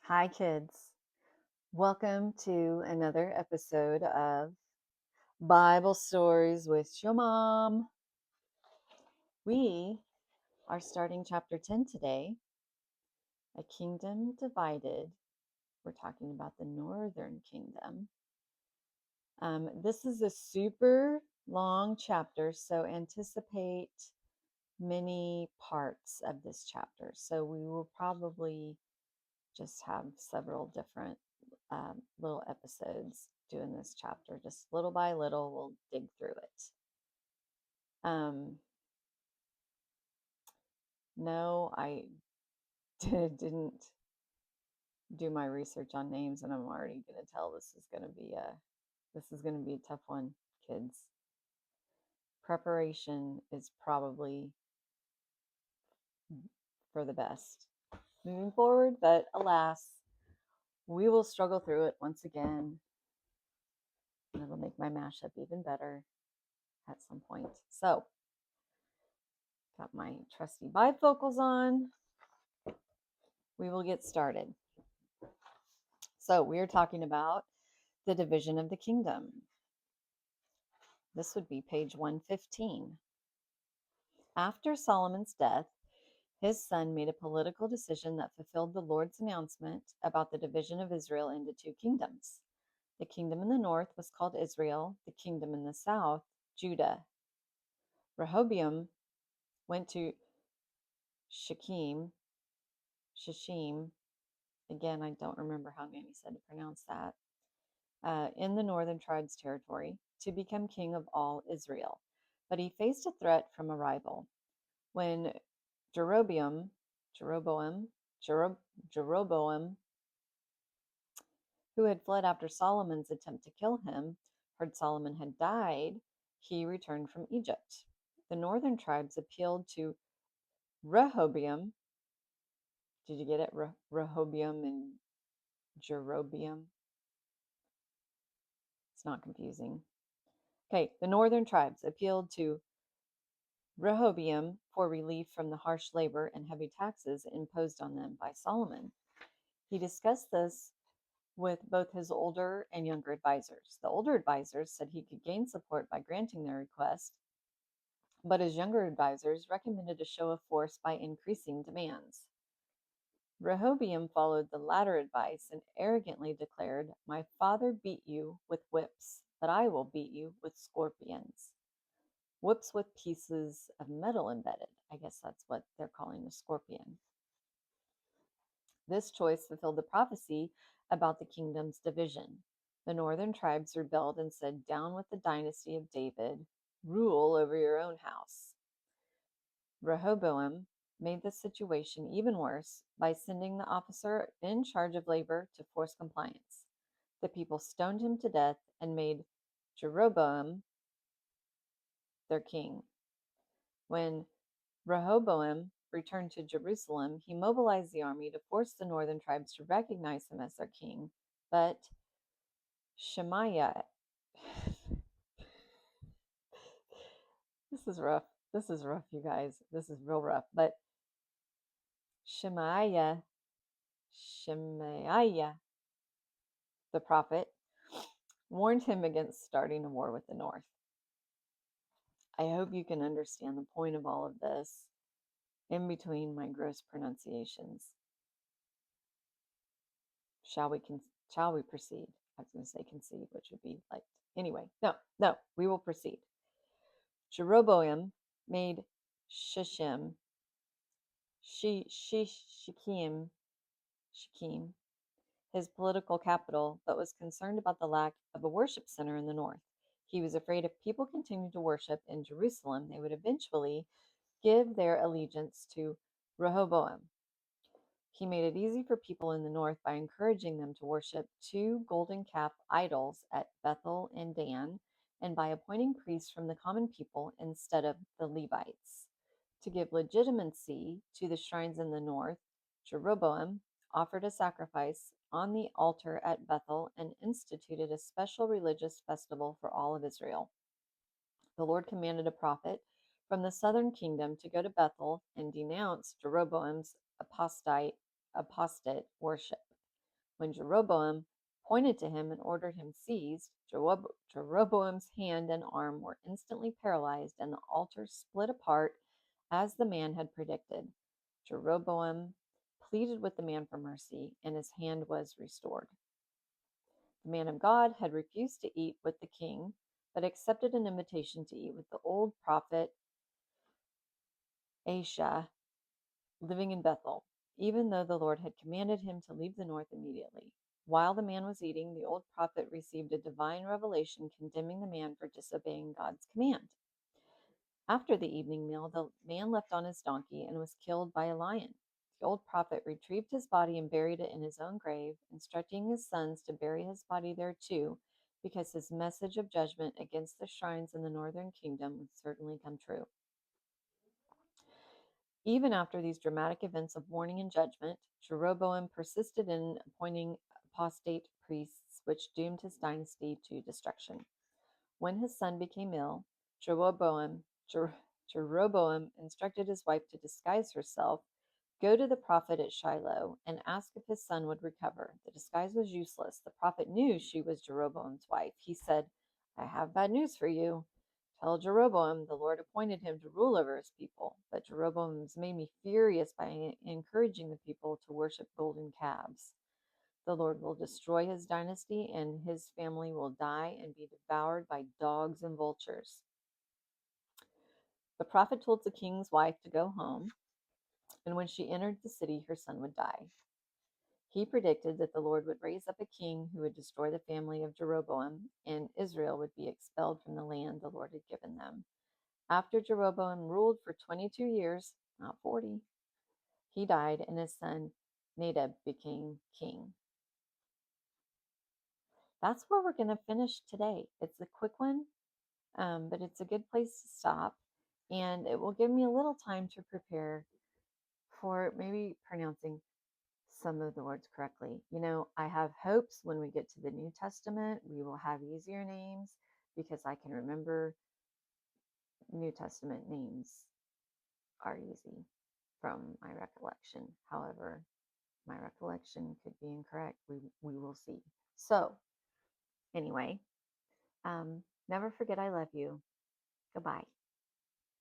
Hi, kids. Welcome to another episode of Bible Stories with your mom. We are starting chapter 10 today, A Kingdom Divided. We're talking about the Northern Kingdom. This is a super long chapter, so anticipate many parts of this chapter. So we will probably just have several different little episodes doing this chapter. Just little by little, we'll dig through it. No, I didn't do my research on names, and I'm already going to tell this is going to be a tough one, kids. Preparation is probably for the best moving forward, but alas, we will struggle through it once again, and it'll make my mashup even better at some point. So, got my trusty bifocals on. We will get started. So, we're talking about the division of the kingdom. This would be page 115. After Solomon's death, his son made a political decision that fulfilled the Lord's announcement about the division of Israel into two kingdoms. The kingdom in the north was called Israel, the kingdom in the south, Judah. Rehoboam went to Shechem. Again, I don't remember how Nanny said to pronounce that. In the northern tribes territory to become king of all Israel. But he faced a threat from a rival. When Jeroboam, Jeroboam, Jeroboam, who had fled after Solomon's attempt to kill him, heard Solomon had died, he returned from Egypt. The northern tribes appealed to Rehoboam. Did you get it? Rehoboam and Jeroboam. It's not confusing. Okay, the northern tribes appealed to Rehoboam for relief from the harsh labor and heavy taxes imposed on them by Solomon. He discussed this with both his older and younger advisors. The older advisors said he could gain support by granting their request, but his younger advisors recommended a show of force by increasing demands. Rehoboam followed the latter advice and arrogantly declared, "My father beat you with whips, but I will beat you with scorpions." Whips with pieces of metal embedded. I guess that's what they're calling a scorpion. This choice fulfilled the prophecy about the kingdom's division. The northern tribes rebelled and said, "Down with the dynasty of David, rule over your own house." Rehoboam made the situation even worse by sending the officer in charge of labor to force compliance. The people stoned him to death and made Jeroboam their king. When Rehoboam returned to Jerusalem, he mobilized the army to force the northern tribes to recognize him as their king. But Shemaiah, this is rough. This is rough, you guys. This is real rough. But Shemaiah, the prophet, warned him against starting a war with the north. I hope you can understand the point of all of this in between my gross pronunciations. Shall we proceed? I was going to say concede, which would be like anyway. No, we will proceed. Jeroboam made Shechem, Shechem, his political capital, but was concerned about the lack of a worship center in the north. He was afraid if people continued to worship in Jerusalem, they would eventually give their allegiance to Rehoboam. He made it easy for people in the north by encouraging them to worship two golden calf idols at Bethel and Dan, and by appointing priests from the common people instead of the Levites. To give legitimacy to the shrines in the north, Jeroboam offered a sacrifice on the altar at Bethel and instituted a special religious festival for all of Israel. The Lord commanded a prophet from the southern kingdom to go to Bethel and denounce Jeroboam's apostate worship. When Jeroboam pointed to him and ordered him seized, Jeroboam's hand and arm were instantly paralyzed, and the altar split apart as the man had predicted. Jeroboam pleaded with the man for mercy, and his hand was restored. The man of God had refused to eat with the king, but accepted an invitation to eat with the old prophet Asa, living in Bethel, even though the Lord had commanded him to leave the north immediately. While the man was eating, the old prophet received a divine revelation condemning the man for disobeying God's command. After the evening meal, the man left on his donkey and was killed by a lion. The old prophet retrieved his body and buried it in his own grave, instructing his sons to bury his body there too, because his message of judgment against the shrines in the northern kingdom would certainly come true. Even after these dramatic events of warning and judgment, Jeroboam persisted in appointing apostate priests, which doomed his dynasty to destruction. When his son became ill, Jeroboam, Jeroboam instructed his wife to disguise herself, go to the prophet at Shiloh, and ask if his son would recover. The disguise was useless. The prophet knew she was Jeroboam's wife. He said, I have bad news for you. Tell Jeroboam the Lord appointed him to rule over his people. But Jeroboam has made me furious by encouraging the people to worship golden calves. The Lord will destroy his dynasty, and his family will die and be devoured by dogs and vultures. The prophet told the king's wife to go home, and when she entered the city, her son would die. He predicted that the Lord would raise up a king who would destroy the family of Jeroboam, and Israel would be expelled from the land the Lord had given them. After Jeroboam ruled for 22 years, not 40, he died, and his son Nadab became king. That's where we're going to finish today. It's a quick one, but it's a good place to stop. And it will give me a little time to prepare for maybe pronouncing some of the words correctly. You know, I have hopes when we get to the New Testament, we will have easier names because I can remember New Testament names are easy from my recollection. However, my recollection could be incorrect. We will see. So, anyway, never forget I love you. Goodbye.